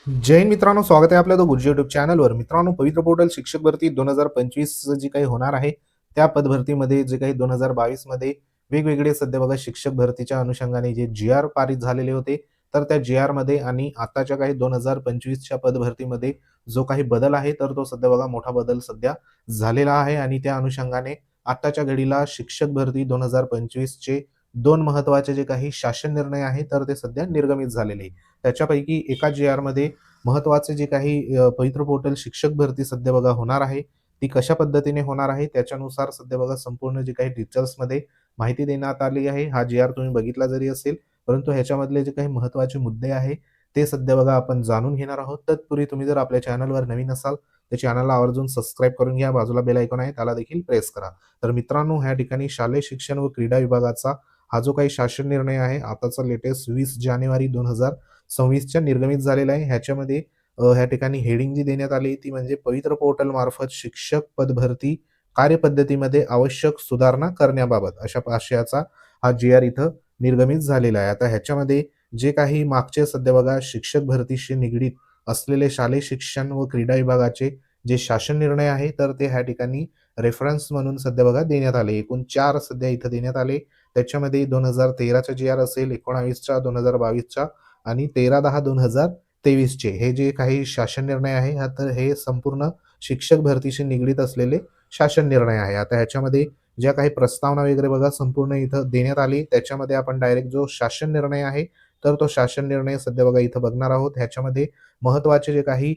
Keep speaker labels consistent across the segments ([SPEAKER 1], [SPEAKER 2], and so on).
[SPEAKER 1] जय हिंद मित्रांनो, स्वागत आहे आपल्या द गुरुजी युट्यूब चॅनलवर. मित्रांनो, पवित्र पोर्टल शिक्षक भरती 2025 जी काही होणार आहे, त्या पदभरतीमध्ये जे काही 2022 मध्ये वेगवेगळे सध्या बघा शिक्षक भरतीच्या अनुषंगाने जे जी-आर पारित झालेले होते, तर त्या जी-आर मध्ये आणि आताच्या काही 2025च्या पदभरतीमध्ये जो काही बदल आहे, तर तो सध्या बघा मोठा बदल सध्या झालेला आहे आणि त्या अनुषंगाने आताच्या घडीला शिक्षक भरती 2025 चे 2 महत्त्वाचे जे काही शासन निर्णय आहे, तर ते सध्या निर्गमित झालेले आहे. त्याच्यापैकी एका जी-आर मध्ये महत्त्वाचे जे काही पवित्र पोर्टल शिक्षक भरती सध्या बघा होणार आहे, ती कशा पद्धतीने होणार आहे, त्याच्यानुसार सध्या बघा संपूर्ण जे काही डिटेल्समध्ये माहिती देण्यात आली आहे. हा जी-आर तुम्ही बघितला जरी असेल, परंतु ह्याच्यामधले जे काही महत्त्वाचे मुद्दे आहे, ते सध्या बघा आपण जाणून घेणार आहोत. तत्पूर्वी तुम्ही जर आपल्या चॅनलवर नवीन असाल, तर चॅनलला आवर्जून सबस्क्राईब करून घ्या. बाजूला बेल आयकॉन आहे, त्याला देखील प्रेस करा. तर मित्रांनो, ह्या ठिकाणी शालेय शिक्षण व क्रीडा विभागाचा हा जो काही शासन निर्णय आहे, आताचा लेटेस्ट 20 जानेवारी 2026च्या निर्गमित झालेला आहे. ह्याच्यामध्ये ह्या ठिकाणी हेडिंग जी देण्यात आली ती म्हणजे पवित्र पोर्टल मार्फत शिक्षक पदभरती कार्यपद्धतीमध्ये आवश्यक सुधारणा करण्याबाबत अशा आशयाचा हा जी-आर इथं निर्गमित झालेला आहे. आता ह्याच्यामध्ये जे काही मागचे सध्या बघा शिक्षक भरतीशी निगडीत असलेले शालेय शिक्षण व क्रीडा विभागाचे जे शासन निर्णय आहे, तर ते ह्या ठिकाणी रेफरन्स म्हणून सध्या बघा देण्यात आले. एकूण 4 सध्या इथं देण्यात आले. त्याच्यामध्ये 2013चा जी-आर असेल, 19चा, 2022चा आणि 13/10/2023चे हे जे काही शासन निर्णय आहे, तर हे संपूर्ण शिक्षक भरतीशी निगडीत असलेले शासन निर्णय आहे. आता ह्याच्यामध्ये ज्या काही प्रस्तावना वगैरे बघा संपूर्ण इथं देण्यात आली. त्याच्यामध्ये आपण डायरेक्ट जो शासन निर्णय आहे, तर तो शासन निर्णय सध्या बघा इथं बघणार आहोत. ह्याच्यामध्ये महत्त्वाचे जे काही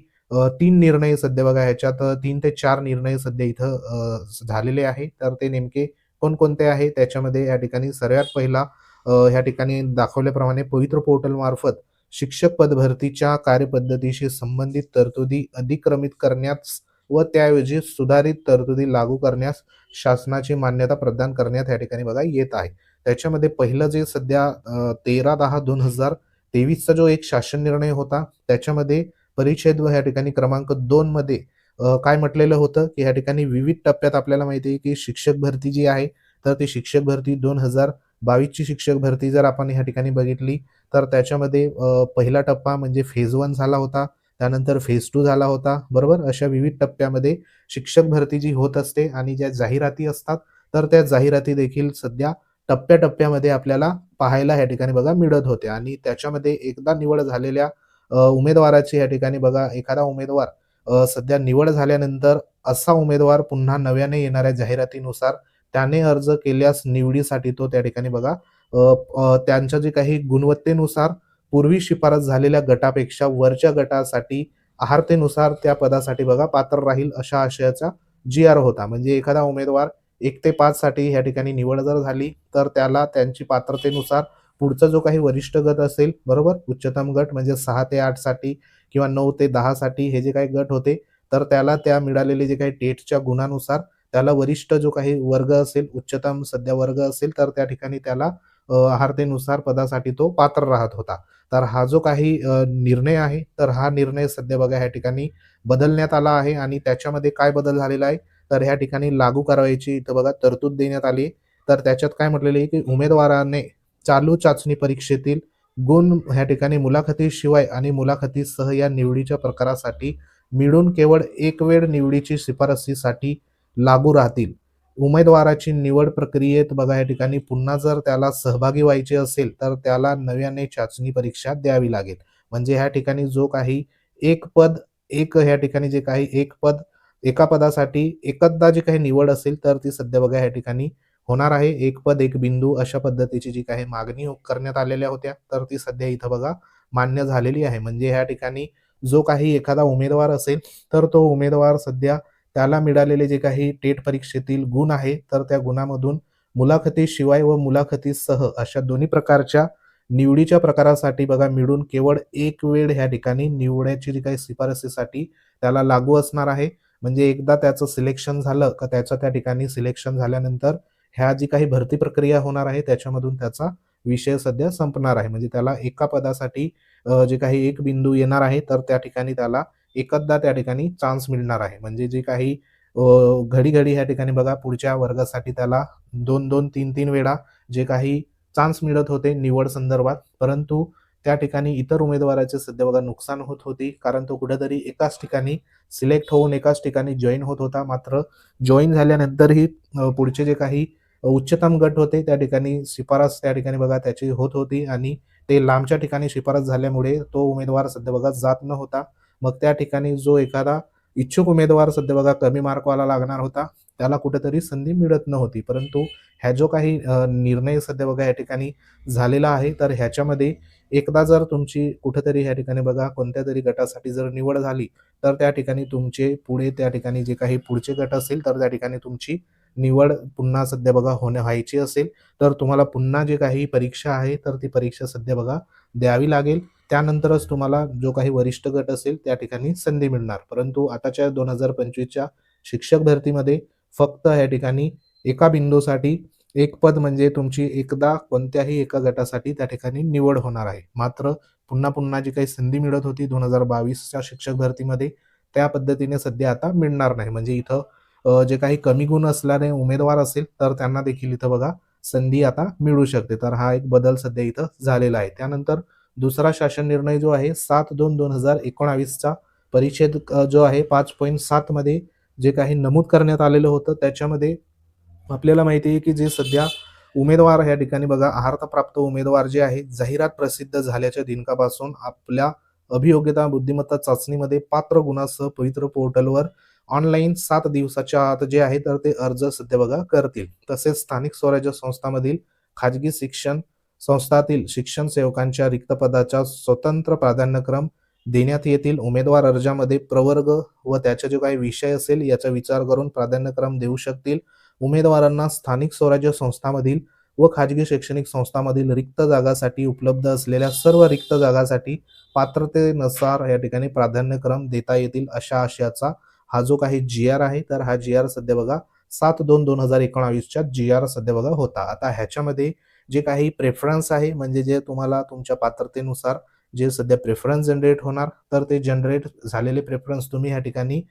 [SPEAKER 1] 3 निर्णय सध्या बघा ह्याच्यात 3 ते 4 निर्णय सध्या इथं झालेले आहे. तर ते नेमके कोणकोणते आहे? त्याच्यामध्ये या ठिकाणी सर्वात पहिला ह्या ठिकाणी दाखवल्याप्रमाणे पवित्र पोर्टल मार्फत शिक्षक पदभरतीच्या कार्यपद्धतीशी संबंधित तरतुदी अधिक्रमित करण्यास व त्याऐवजी सुधारित तरतुदी लागू करण्यास शासनाची मान्यता प्रदान करण्यात या ठिकाणी बघा येत आहे. त्याच्यामध्ये पहिलं जे सध्या 13/10/2023चा जो एक शासन निर्णय होता, त्याच्यामध्ये परिच्छेद व या ठिकाणी क्रमांक 2 मध्ये काय म्हटलेलं होतं, की या ठिकाणी विविध टप्प्यात आपल्याला माहिती आहे, की शिक्षक भरती जी आहे, तर ती शिक्षक भरती 2022 ची शिक्षक भरती जर आपण ह्या ठिकाणी बघितली, तर त्याच्यामध्ये पहिला टप्पा म्हणजे फेज 1 झाला होता. त्यानंतर फेज 2 झाला होता. बरोबर? अशा विविध टप्प्यामध्ये शिक्षक भरती जी होत असते आणि ज्या जाहिराती असतात, तर त्या जाहिराती देखील सध्या टप्प्या-टप्प्यामध्ये आपल्याला पाहायला या ठिकाणी बघा मिळत होत्या आणि त्याच्यामध्ये एकदा निवड झालेल्या उमेदवाराची या ठिकाणी बघा एखादा उमेदवार सध्या निवड झाल्यानंतर असा उमेदवार पुन्हा नव्याने येणाऱ्या जाहिरातीनुसार त्याने अर्ज केल्यास निवडीसाठी तो त्या ठिकाणी बघा अ, त्यांच्या जे काही गुणवत्तेनुसार पूर्वी शिफारस झालेल्या गटापेक्षा वरच्या गटासाठी आहारतेनुसार त्या पदासाठी बघा पात्र राहील अशा आशयाचा जी-आर होता. म्हणजे एखादा उमेदवार 1 ते 5 साठी ह्या ठिकाणी निवड जर झाली, तर त्याला त्यांची पात्रतेनुसार पुढचा जो काही वरिष्ठ गट असेल, बरोबर? उच्चतम गट म्हणजे 6 ते 8 साठी किंवा 9 ते 10 साठी हे जे काही गट होते, तर त्याला त्या मिळालेले जे काही टेटच्या गुणानुसार त्याला वरिष्ठ जो काही वर्ग असेल, उच्चतम सध्या वर्ग असेल, तर त्या ठिकाणी त्याला आहारतेनुसार पदासाठी तो पात्र राहत होता. तर हा जो काही निर्णय आहे, तर हा निर्णय सध्या बघा ह्या ठिकाणी बदलण्यात आला आहे आणि त्याच्यामध्ये काय बदल झालेला आहे, तर ह्या ठिकाणी लागू करायची इथं बघा तरतूद देण्यात आली आहे. तर त्याच्यात काय म्हटलेलं आहे, की उमेदवाराने चालू चाचणी परीक्षेतील गुण ह्या ठिकाणी मुलाखतीशिवाय आणि मुलाखतीसह या निवडीच्या प्रकारासाठी मिळून केवळ एक वेळ निवडीची शिफारसीसाठी लागू राहतील. उमेदवाराची निवड प्रक्रियेत बघा या ठिकाणी पुन्हा जर त्याला सहभागी व्हायचे असेल, तर त्याला नव्याने चाचणी परीक्षा द्यावी लागेल. म्हणजे ह्या ठिकाणी जो काही एक पद एक ह्या ठिकाणी जे काही एक पद एका पदासाठी एकचदा जी काही निवड असेल, तर ती सध्या बघा या ठिकाणी होणार आहे. एक पद एक बिंदू अशा पद्धतीची जी काही मागणी करण्यात आलेल्या होत्या, तर ती सध्या इथं बघा मान्य झालेली आहे. म्हणजे ह्या ठिकाणी जो काही एखादा उमेदवार असेल, तर तो उमेदवार सध्या त्याला मिळालेले जे काही टेट परीक्षेतील गुण आहे, तर त्या गुणामधून मुलाखतीशिवाय व मुलाखतीसह अशा दोन्ही प्रकारच्या निवडीच्या प्रकारासाठी बघा मिळून केवळ एक वेळ ह्या ठिकाणी निवडायची जी काही शिफारसीसाठी त्याला लागू असणार आहे. म्हणजे एकदा त्याचं सिलेक्शन झालं का त्याच्या त्या ठिकाणी सिलेक्शन झाल्यानंतर ह्या जी काही भरती प्रक्रिया होणार आहे त्याच्यामधून त्याचा विषय सध्या संपणार आहे. म्हणजे त्याला एका पदासाठी जे काही एक बिंदू येणार आहे, तर त्या ठिकाणी त्याला एकचदा त्या ठिकाणी चान्स मिळणार आहे. म्हणजे जे काही घडी-घडी ह्या ठिकाणी बघा पुढच्या वर्गासाठी त्याला 2-2, 3-3 वेळा जे काही चान्स मिळत होते निवड संदर्भात, परंतु त्या ठिकाणी इतर उमेदवाराचे सध्या बघा नुकसान होत होती. कारण तो कुठेतरी एकाच ठिकाणी सिलेक्ट होऊन एकाच ठिकाणी जॉइन होत होता. मात्र जॉइन झाल्यानंतरही पुढचे जे काही उच्चतम गट होते त्या ठिकाणी शिफारस त्या ठिकाणी बघा त्याची होत होती आणि ते लांबच्या ठिकाणी शिफारस झाल्यामुळे तो उमेदवार सध्या बघा जात नव्हता. मग त्या ठिकाणी जो एखादा इच्छुक उमेदवार सध्या बघा कमी मार्कवाला लागणार होता, त्याला कुठेतरी संधी मिळत नव्हती. परंतु ह्या जो काही निर्णय सध्या बघा या ठिकाणी झालेला आहे, तर ह्याच्यामध्ये एकदा जर तुमची कुठेतरी ह्या ठिकाणी बघा कोणत्यातरी गटासाठी जर निवड झाली, तर त्या ठिकाणी तुमचे पुढे त्या ठिकाणी जे काही पुढचे गट असेल, तर त्या ठिकाणी तुमची निवड पुन्हा सध्या बघा व्हायची असेल, तर तुम्हाला पुन्हा जे काही परीक्षा आहे, तर ती परीक्षा सध्या बघा द्यावी लागेल. त्यानंतरच तुम्हाला जो काही वरिष्ठ गट असेल, त्या ठिकाणी संधी मिळणार. परंतु आताच्या 2025च्या शिक्षक भरतीमध्ये फक्त या ठिकाणी एका बिंदूसाठी एक पद म्हणजे तुमची एकदा कोणत्याही एका गटासाठी त्या ठिकाणी निवड होणार आहे. मात्र पुन्हा-पुन्हा जी काही संधी मिळत होती 2022च्या शिक्षक भरतीमध्ये, त्या पद्धतीने सध्या आता मिळणार नाही. म्हणजे इथं जे काही कमी गुण असणारे उमेदवार असेल, तर त्यांना देखील इथं बघा संधी आता मिळू शकते. तर हा एक बदल सध्या इथं झालेला आहे. त्यानंतर दुसरा शासन निर्णय जो आहे 7/2/2019 चा परिच्छेद जो आहे 5.7 मध्ये जे काही नमूद करण्यात आलेलं होतं, त्याच्यामध्ये आपल्याला माहिती आहे की जे सध्या उमेदवार या ठिकाणी बघा अर्हताप्राप्त उमेदवार जे आहे जाहिरात प्रसिद्ध झाल्याच्या दिनांकापासून आपल्या अभियोग्यता बुद्धिमत्ता चाचणीमध्ये पात्र गुणासह पवित्र पोर्टलवर ऑनलाईन 7 दिवसाच्या आत जे आहे तर ते अर्ज सध्या बघा करतील. तसेच स्थानिक स्वराज्य संस्थांमधील खाजगी शिक्षण संस्थातील शिक्षण सेवकांच्या रिक्त पदाचा स्वतंत्र प्राधान्यक्रम देण्यात येतील. उमेदवार अर्जामध्ये प्रवर्ग व त्याचा जो काही विषय असेल याचा विचार करून प्राधान्यक्रम देऊ शकतील. उमेदवारांना स्थानिक स्वराज्य संस्थांमधील व खाजगी शैक्षणिक संस्थांमधील रिक्त जागासाठी उपलब्ध असलेल्या सर्व रिक्त जागासाठी पात्रतेनुसार या ठिकाणी प्राधान्यक्रम देता येतील अशा आशयाचा हा जो काही जी-आर आहे, तर हा जी-आर सध्या बघा 7/2/2019च्या जी-आर सध्या बघा होता. आता ह्याच्यामध्ये जे काही प्रेफरन्स आहे म्हणजे जे तुम्हाला तुमच्या पात्रतेनुसार जे सध्या प्रेफरन्स जनरेट होणार, तर ते जनरेट झालेले प्रेफरन्स तुम्ही ह्या ठिकाणी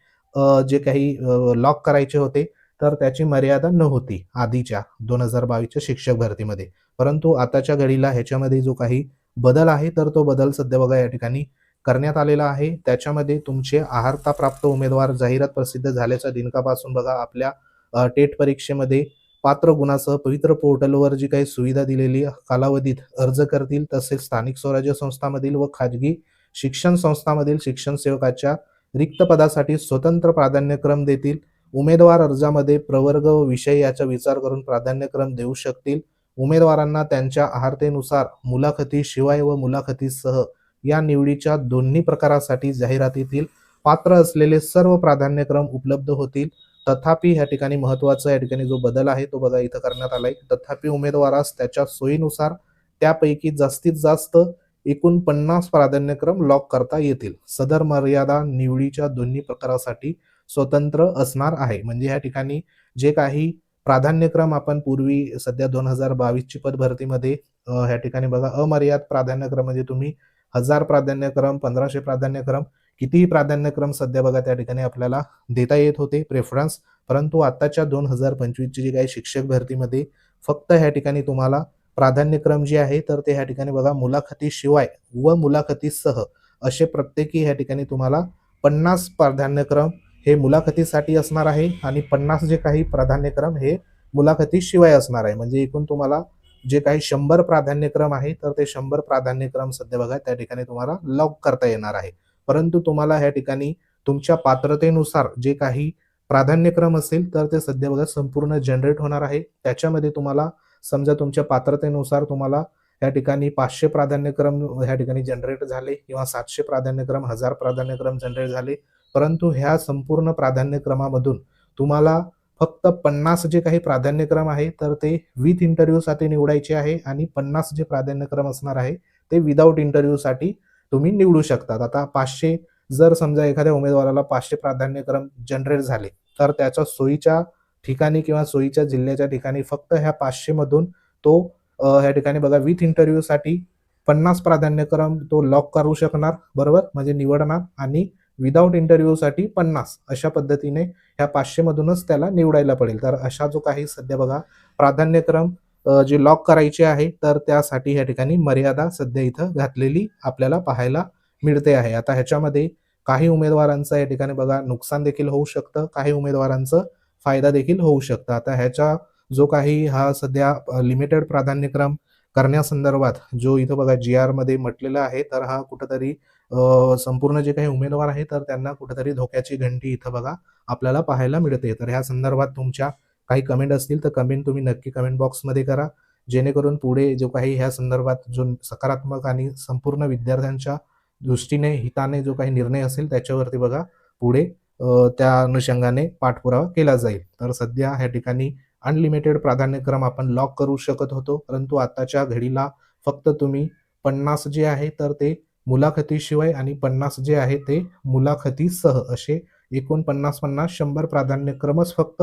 [SPEAKER 1] जे काही लॉक करायचे होते, तर त्याची मर्यादा नव्हती आधीच्या 2022च्या शिक्षक भरतीमध्ये. परंतु आताच्या घडीला ह्याच्यामध्ये जो काही बदल आहे, तर तो बदल सध्या बघा या ठिकाणी करण्यात आलेला आहे. त्याच्यामध्ये तुमचे अर्हताप्राप्त उमेदवार जाहिरात प्रसिद्ध झाल्याच्या दिनांकापासून बघा आपल्या टेट परीक्षेमध्ये पात्र गुणासह पवित्र पोर्टलवर जी काही सुविधा दिलेली कालावधीत अर्ज करतील. तसेच स्थानिक स्वराज्य संस्थांमधील व खाजगी शिक्षण संस्थांमधील शिक्षण सेवकाच्या रिक्त पदासाठी स्वतंत्र प्राधान्यक्रम देतील. उमेदवार अर्जामध्ये प्रवर्ग व विषय याचा विचार करून प्राधान्यक्रम देऊ शकतील. उमेदवारांना त्यांच्या अर्हतेनुसार मुलाखतीशिवाय व मुलाखतीसह या निवडीच्या दोन्ही प्रकारासाठी जाहिरातीतील पात्र असलेले सर्व प्राधान्यक्रम उपलब्ध होतील. तथापि ह्या ठिकाणी महत्त्वाचा या ठिकाणी जो बदल आहे तो बघा इथं करण्यात आलाय. तथापि उमेदवारास त्याच्या सोयीनुसार त्यापैकी जास्तीत जास्त एकूण 50 प्राधान्यक्रम लॉक करता येतील. सदर मर्यादा निवडीच्या दोन्ही प्रकारासाठी स्वतंत्र असणार आहे. म्हणजे ह्या ठिकाणी जे काही प्राधान्यक्रम आपण पूर्वी सध्या 2022ची पदभरतीमध्ये ह्या ठिकाणी बघा अमर्याद प्राधान्यक्रम म्हणजे तुम्ही 1000 प्राधान्यक्रम, 1500 प्राधान्यक्रम, कितीही प्राधान्यक्रम सध्या बघा त्या ठिकाणी आपल्याला देता येत होते प्रेफरन्स. परंतु आताच्या 2025ची जी काही शिक्षक भरतीमध्ये फक्त ह्या ठिकाणी तुम्हाला प्राधान्यक्रम जे आहे तर ते ह्या ठिकाणी बघा मुलाखतीशिवाय व मुलाखतीसह असे प्रत्येकी ह्या ठिकाणी तुम्हाला 50 प्राधान्यक्रम हे मुलाखतीसाठी असणार आहे आणि 50 जे काही प्राधान्यक्रम हे मुलाखतीशिवाय असणार आहे. म्हणजे एकूण तुम्हाला जे काही 100 प्राधान्यक्रम आहे तर ते 100 प्राधान्यक्रम सध्या बघा त्या ठिकाणी तुम्हाला लॉक करता येणार आहे. परंतु तुम्हाला ह्या ठिकाणी तुमच्या पात्रतेनुसार जे काही प्राधान्यक्रम असेल तर ते सध्या बघा संपूर्ण जनरेट होणार आहे. त्याच्यामध्ये तुम्हाला समजा तुमच्या पात्रतेनुसार तुम्हाला या ठिकाणी 500 प्राधान्यक्रम ह्या ठिकाणी जनरेट झाले किंवा 700 प्राधान्यक्रम, 1000 प्राधान्यक्रम जनरेट झाले. परंतु ह्या संपूर्ण प्राधान्यक्रमामधून तुम्हाला फक्त 50 जे काही प्राधान्यक्रम आहे तर ते विथ इंटरव्ह्यूसाठी निवडायचे आहे आणि 50 जे प्राधान्यक्रम असणार आहे ते विदाऊट इंटरव्ह्यूसाठी तुम्ही निवडू शकतात. आता 500 जर समजा एखाद्या उमेदवाराला 500 प्राधान्यक्रम जनरेट झाले, तर त्याच्या सोयीच्या ठिकाणी किंवा सोयीच्या जिल्ह्याच्या ठिकाणी फक्त ह्या 500 मधून तो ह्या ठिकाणी बघा विथ इंटरव्ह्यूसाठी 50 प्राधान्यक्रम तो लॉक करू शकणार, बरोबर? म्हणजे निवडणार आणि विदाऊट इंटरव्ह्यूसाठी 50 अशा पद्धतीने ह्या 500 मधूनच त्याला निवडायला पडेल. तर अशा जो काही सध्या बघा प्राधान्यक्रम जे लॉक करायचे आहे, तर त्यासाठी या ठिकाणी मर्यादा सध्या इथं घातलेली आपल्याला पाहायला मिळते आहे. आता ह्याच्यामध्ये काही उमेदवारांचं या ठिकाणी बघा नुकसान देखील होऊ शकतं, काही उमेदवारांचं फायदा देखील होऊ शकतं. आता ह्याचा जो काही हा सध्या लिमिटेड प्राधान्यक्रम करण्यासंदर्भात जो इथं बघा जी-आरमध्ये म्हटलेलं आहे, तर हा कुठेतरी संपूर्ण जे काही उमेदवार आहेत, तर त्यांना कुठेतरी धोक्याची घंटी इथं बघा आपल्याला पाहायला मिळते. तर ह्या संदर्भात तुमच्या काही कमेंट असतील, तर कमेंट तुम्ही नक्की कमेंट बॉक्समध्ये करा. जेणेकरून पुढे जो काही ह्या संदर्भात जो सकारात्मक आणि संपूर्ण विद्यार्थ्यांच्या दृष्टीने, हिताने जो काही निर्णय असेल, त्याच्यावरती बघा पुढे त्या अनुषंगाने पाठपुरावा केला जाईल. तर सध्या ह्या ठिकाणी अनलिमिटेड प्राधान्यक्रम आपण लॉक करू शकत होतो. परंतु आताच्या घडीला फक्त तुम्ही 50 जे आहे तर ते मुलाखतीशिवाय आणि 50 जे आहे ते मुलाखतीसह असे एकूण 50-50, 100 प्राधान्यक्रमच फक्त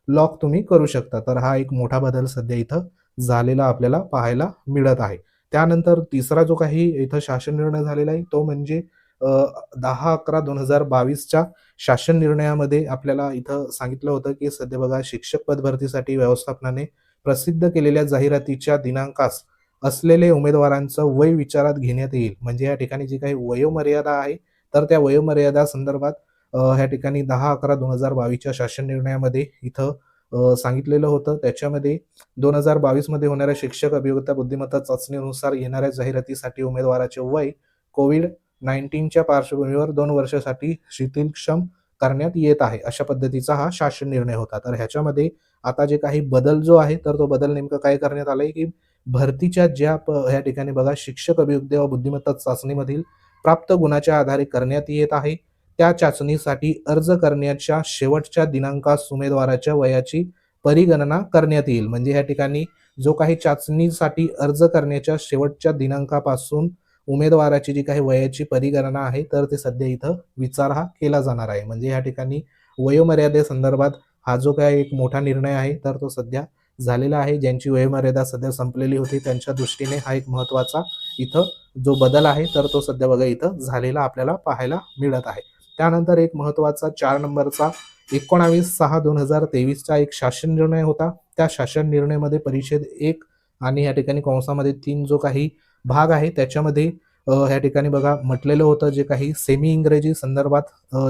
[SPEAKER 1] लॉक तुम्ही करू शकता. तर हा एक मोठा बदल सध्या इथं झालेला आपल्याला पाहायला मिळत आहे. त्यानंतर तिसरा जो काही इथं शासन निर्णय झालेला आहे तो म्हणजे 10/11/2022च्या शासन निर्णयामध्ये आपल्याला इथं सांगितलं होतं, की सध्या बघा शिक्षक पद भरतीसाठी व्यवस्थापनाने प्रसिद्ध केलेल्या जाहिरातीच्या दिनांकास असलेले उमेदवारांचं वय विचारात घेण्यात येईल. म्हणजे या ठिकाणी जी काही वयोमर्यादा आहे, तर त्या वयोमर्यादा संदर्भात ह्या ठिकाणी 10/11/2022च्या शासन निर्णयामध्ये इथं सांगितलेलं होतं. त्याच्यामध्ये 2022 मध्ये होणाऱ्या शिक्षक अभियोगिता बुद्धिमत्ता चाचणीनुसार येणाऱ्या जाहिरातीसाठी उमेदवाराचे वय कोविड-19च्या पार्श्वभूमीवर 2 वर्षासाठी शिथिलक्षम करण्यात येत आहे. अशा पद्धतीचा हा शासन निर्णय होता. तर ह्याच्यामध्ये आता जे काही बदल जो आहे, तर तो बदल नेमकं काय करण्यात आलाय, की भरतीच्या ज्या ह्या ठिकाणी बघा शिक्षक अभियोग्य व बुद्धिमत्ता चाचणीमधील प्राप्त गुणाच्या आधारे करण्यात येत आहे. त्या चाचणीसाठी अर्ज करण्याच्या शेवटच्या दिनांकास उमेदवाराच्या वयाची परिगणना करण्यात येईल. म्हणजे या ठिकाणी जो काही चाचणीसाठी अर्ज करण्याच्या शेवटच्या दिनांकापासून उमेदवाराची जी काही वयाची परिगणना आहे, तर ते सध्या इथं विचार हा केला जाणार आहे. म्हणजे या ठिकाणी वयोमर्यादेसंदर्भात हा जो काही एक मोठा निर्णय आहे, तर तो सध्या झालेला आहे. ज्यांची वयोमर्यादा सध्या संपलेली होती, त्यांच्या दृष्टीने हा एक महत्त्वाचा इथं जो बदल आहे, तर तो सध्या बघा इथं झालेला आपल्याला पाहायला मिळत आहे. त्यानंतर एक महत्त्वाचा 4 नंबरचा 19/6/2023चा एक शासन निर्णय होता. त्या शासन निर्णयामध्ये परिच्छेद 1 आणि या ठिकाणी कंसामध्ये 3 जो काही भाग आहे, त्याच्यामध्ये ह्या ठिकाणी बघा म्हटलेलं होतं, जे काही सेमी इंग्रजी संदर्भात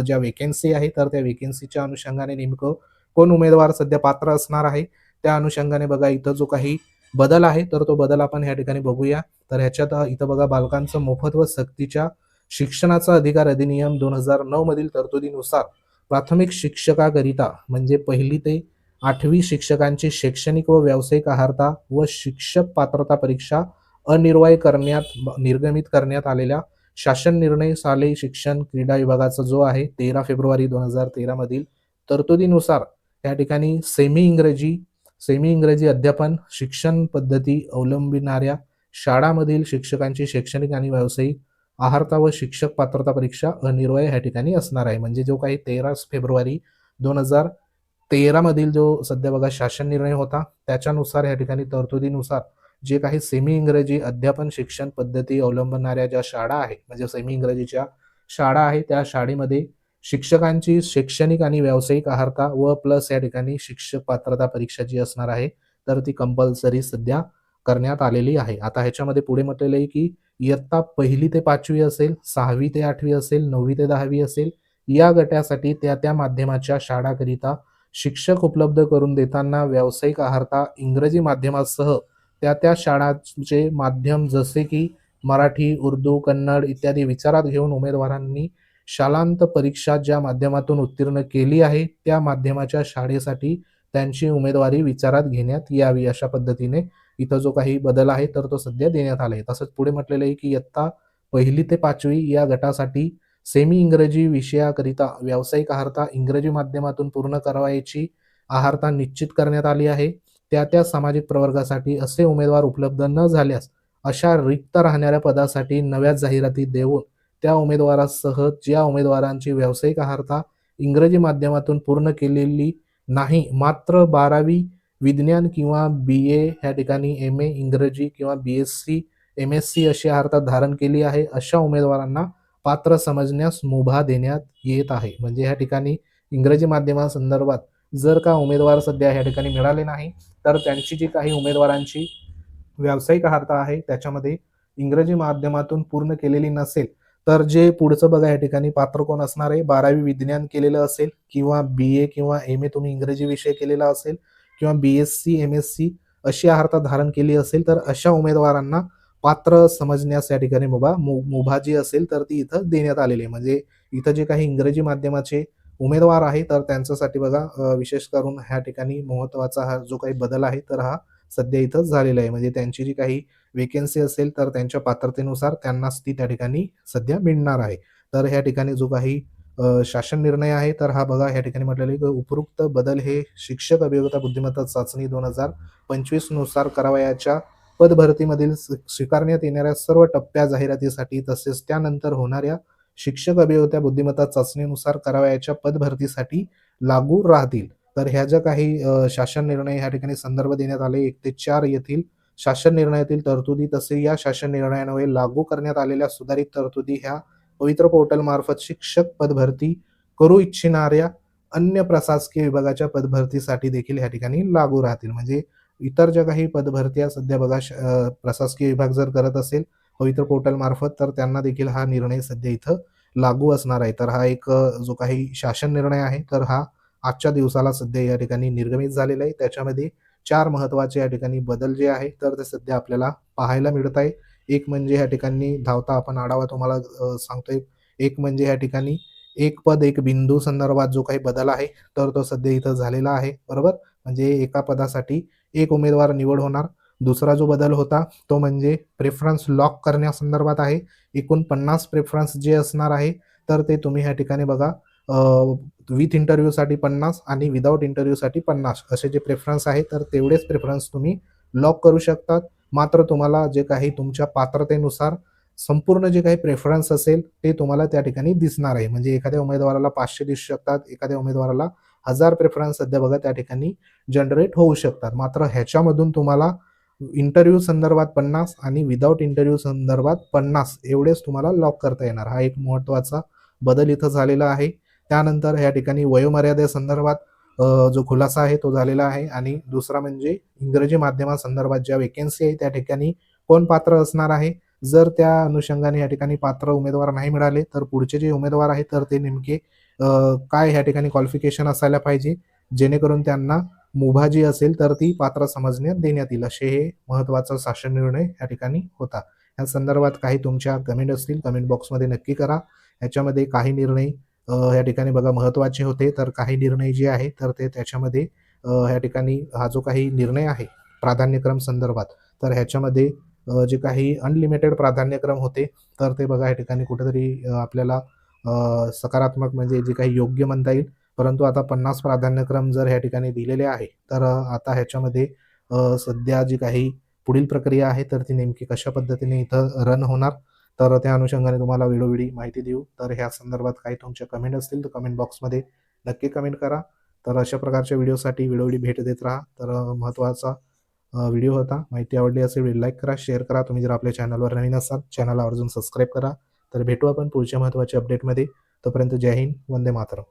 [SPEAKER 1] ज्या व्हेकन्सी आहे, तर त्या व्हेकन्सीच्या अनुषंगाने नेमकं कोण उमेदवार सध्या पात्र असणार आहे. त्या अनुषंगाने बघा इथं जो काही बदल आहे, तर तो बदल आपण ह्या ठिकाणी बघूया. तर ह्याच्यात इथं बघा बालकांचं मोफत व सक्तीच्या शिक्षणाचा अधिकार अधिनियम 2009 मधील तरतुदीनुसार प्राथमिक शिक्षकाकरिता म्हणजे 1ली ते 8वी शिक्षकांची शैक्षणिक व व्यावसायिक अर्हता व शिक्षक पात्रता परीक्षा अनिर्वाय करण्यात निर्गमित करण्यात आलेल्या शासन निर्णय शालेय शिक्षण क्रीडा विभागाचा जो आहे 13 फेब्रुवारी 2013 मधील तरतुदीनुसार या ठिकाणी सेमी इंग्रजी अध्यापन शिक्षण पद्धती अवलंबिणाऱ्या शाळांमधील शिक्षकांची शैक्षणिक आणि व्यावसायिक अर्हता व शिक्षक पात्रता परीक्षा अनिर्वाय या ठिकाणी असणार आहे. म्हणजे जो काही 13 फेब्रुवारी 2013 मधील जो सध्या बघा शासन निर्णय होता, त्याच्यानुसार या ठिकाणी तरतुदीनुसार जे काही सेमी इंग्रजी अध्यापन शिक्षण पद्धती अवलंबणाऱ्या ज्या शाळा आहेत, म्हणजे सेमी इंग्रजीच्या शाळा आहेत, त्या शाळेमध्ये शिक्षकांची शैक्षणिक आणि व्यावसायिक अर्हता व प्लस या ठिकाणी शिक्षक पात्रता परीक्षा जी असणार आहे, तर ती कंपल्सरी सध्या करण्यात आलेली आहे. आता ह्याच्यामध्ये पुढे म्हटलेलं आहे, की इयत्ता 1ली ते 5वी असेल, 6वी ते 8वी असेल, 9वी ते 10वी असेल, या गटासाठी त्या माध्यमाच्या शाळांकरिता शिक्षक उपलब्ध करून देताना व्यावसायिक अर्हता इंग्रजी माध्यमासह त्या शाळांचे माध्यम जसे की मराठी, उर्दू, कन्नड इत्यादी विचारात घेऊन उमेदवारांनी शालांत परीक्षा ज्या माध्यमातून उत्तीर्ण केली आहे, त्या माध्यमाच्या शाळेसाठी त्यांची उमेदवारी विचारात घेण्यात यावी. अशा पद्धतीने इथं जो काही बदल आहे, तर तो सध्या देण्यात आला आहे. तसंच पुढे म्हटलेलं आहे, की इयत्ता 1ली ते 5वी या गटासाठी सेमी इंग्रजी विषयाकरिता व्यावसायिक अर्हता इंग्रजी माध्यमातून पूर्ण करावयाची अर्हता निश्चित करण्यात आली आहे. त्या सामाजिक प्रवर्गासाठी असे उमेदवार उपलब्ध न झाल्यास अशा रिक्त राहणाऱ्या पदासाठी नव्या जाहिराती देऊन त्या उमेदवारासह ज्या उमेदवारांची व्यावसायिक अर्हता इंग्रजी माध्यमातून पूर्ण केलेली नाही, मात्र 12वी विज्ञान किंवा BA ह्या ठिकाणी MA इंग्रजी किंवा BSc, MSc अशी अर्हता धारण केली आहे, अशा उमेदवारांना पात्र समजण्यास मुभा देण्यात येत आहे. म्हणजे ह्या ठिकाणी इंग्रजी माध्यमासंदर्भात जर का उमेदवार सध्या या ठिकाणी मिळाले नाही, तर त्यांची जी काही उमेदवारांची व्यावसायिक अर्हता आहे त्याच्यामध्ये इंग्रजी माध्यमातून पूर्ण केलेली नसेल, तर जे पुढचं बघा या ठिकाणी पात्र कोण असणार आहे, 12वी विज्ञान केलेलं असेल किंवा बी-ए किंवा एम-ए तुम्ही इंग्रजी विषय केलेला असेल किंवा बी-एस-सी, एम-एस-सी अशी अर्हता धारण केली असेल, तर अशा उमेदवारांना पात्र समजण्यास या ठिकाणी मुभा जी असेल तर ती इथं देण्यात आलेली आहे. म्हणजे इथं जे काही इंग्रजी माध्यमाचे उमेदवार आहे, तर त्यांच्यासाठी बघा विशेष करून ह्या ठिकाणी महत्त्वाचा हा जो काही बदल आहे, तर हा सध्या इथं झालेला आहे. म्हणजे त्यांची जी काही व्हेकन्सी असेल, तर त्यांच्या पात्रतेनुसार त्यांनाच ती त्या ठिकाणी सध्या मिळणार आहे. तर ह्या ठिकाणी जो काही शासन निर्णय आहे, तर हा बघा ह्या ठिकाणी म्हटलेलं आहे, की उपरोक्त बदल हे शिक्षक अभियोगिता बुद्धिमत्ता चाचणी 2025 नुसार करावयाच्या पदभरतीमधील स्वीकारण्यात येणाऱ्या सर्व टप्प्या जाहिरातीसाठी तसेच त्यानंतर होणाऱ्या शिक्षक अभियोगिता बुद्धिमत्ता चाचणीनुसार करावयाच्या पदभरतीसाठी लागू राहतील. तर ह्या ज्या काही शासन निर्णय ह्या ठिकाणी संदर्भ देण्यात आले 1 ते 4 येथील शासन निर्णयातील तरतुदी तसे या शासन निर्णयान्वये लागू करण्यात आलेल्या सुधारित तरतुदी ह्या पवित्र पोर्टलमार्फत शिक्षक पदभरती करू इच्छिणाऱ्या अन्य प्रशासकीय विभागाच्या पदभरतीसाठी देखील ह्या ठिकाणी लागू राहतील. म्हणजे इतर ज्या काही पदभरत्या सध्या बघा प्रशासकीय विभाग जर करत असेल पवित्र पोर्टलमार्फत तर त्यांना देखील हा निर्णय सध्या इथं लागू असणार आहे. तर हा एक जो काही शासन निर्णय आहे तर हा आजच्या दिवसाला सध्या या ठिकाणी निर्गमित झालेला आहे. त्याच्यामध्ये 4 महत्त्वाचे या ठिकाणी बदल जे आहे तर ते सध्या आपल्याला पाहायला मिळत आहे. एक म्हणजे ह्या ठिकाणी धावता आपण आढावा तुम्हाला सांगतोय. एक म्हणजे ह्या ठिकाणी एक पद एक बिंदू संदर्भात जो काही बदल आहे, तर तो सध्या इथं झालेला आहे. बरोबर? म्हणजे एका पदासाठी एक उमेदवार निवड होणार. दुसरा जो बदल होता तो म्हणजे प्रेफरन्स लॉक करण्यासंदर्भात आहे. एकूण 50 प्रेफरन्स जे असणार आहे, तर ते तुम्ही ह्या ठिकाणी बघा विथ इंटरव्ह्यूसाठी 50 आणि विदाऊट इंटरव्ह्यूसाठी 50 असे जे प्रेफरन्स आहे, तर तेवढेच प्रेफरन्स तुम्ही लॉक करू शकतात. मात्र तुम्हाला जे काही तुमच्या पात्रतेनुसार संपूर्ण जे काही प्रेफरन्स असेल, ते तुम्हाला त्या ठिकाणी दिसणार आहे. म्हणजे एखाद्या उमेदवाराला 500 दिसू शकतात, एखाद्या उमेदवाराला 1000 प्रेफरन्स सध्या बघा त्या ठिकाणी जनरेट होऊ शकतात. मात्र ह्याच्यामधून तुम्हाला इंटरव्ह्यू संदर्भात 50 आणि विदाऊट इंटरव्ह्यू संदर्भात 50 एवढेच तुम्हाला लॉक करता येणार. हा एक महत्त्वाचा बदल इथं झालेला आहे. त्यानंतर या ठिकाणी वयोमर्यादेसंदर्भात जो खुलासा आहे तो झालेला आहे आणि दुसरा म्हणजे इंग्रजी माध्यमासंदर्भात ज्या व्हेकन्सी आहे त्या ठिकाणी कोण पात्र असणार आहे. जर त्या अनुषंगाने या ठिकाणी पात्र उमेदवार नाही मिळाले, तर पुढचे जे उमेदवार आहेत तर ते नेमके काय ह्या ठिकाणी क्वालिफिकेशन असायला पाहिजे, जेणेकरून त्यांना मुभा जी असेल तर ती पात्र समजण्यात देण्यात येईल. असे हे महत्त्वाचा शासन निर्णय या ठिकाणी होता. या संदर्भात काही तुमच्या कमेंट असतील, कमेंट बॉक्समध्ये नक्की करा. ह्याच्यामध्ये काही निर्णय या ठिकाणी बघा महत्त्वाचे होते, तर काही निर्णय जे आहे तर ते त्याच्यामध्ये ह्या ठिकाणी हा जो काही निर्णय आहे प्राधान्यक्रम संदर्भात, तर ह्याच्यामध्ये जे काही अनलिमिटेड प्राधान्यक्रम होते, तर ते बघा या ठिकाणी कुठेतरी आपल्याला सकारात्मक म्हणजे जे काही योग्य म्हणता येईल. परंतु आता 50 प्राधान्यक्रम जर ह्या ठिकाणी दिलेले आहे, तर आता ह्याच्यामध्ये सध्या जी काही पुढील प्रक्रिया आहे, तर ती नेमकी कशा पद्धतीने इथं रन होणार, तर त्या अनुषंगाने तुम्हाला वेळोवेळी माहिती देऊ. तर ह्या संदर्भात काही तुमच्या कमेंट असतील, तर कमेंट बॉक्समध्ये नक्की कमेंट करा. तर अशा प्रकारच्या व्हिडिओसाठी वेळोवेळी भेट देत राहा. तर महत्त्वाचा व्हिडिओ होता. माहिती आवडली असेल व्हिडिओ लाईक करा, शेअर करा. तुम्ही जर आपल्या चॅनलवर नवीन असाल, चॅनलला आवर्जून सबस्क्राईब करा. तर भेटू आपण पुढच्या महत्त्वाच्या अपडेटमध्ये. तोपर्यंत जय हिंद, वंदे मातरम.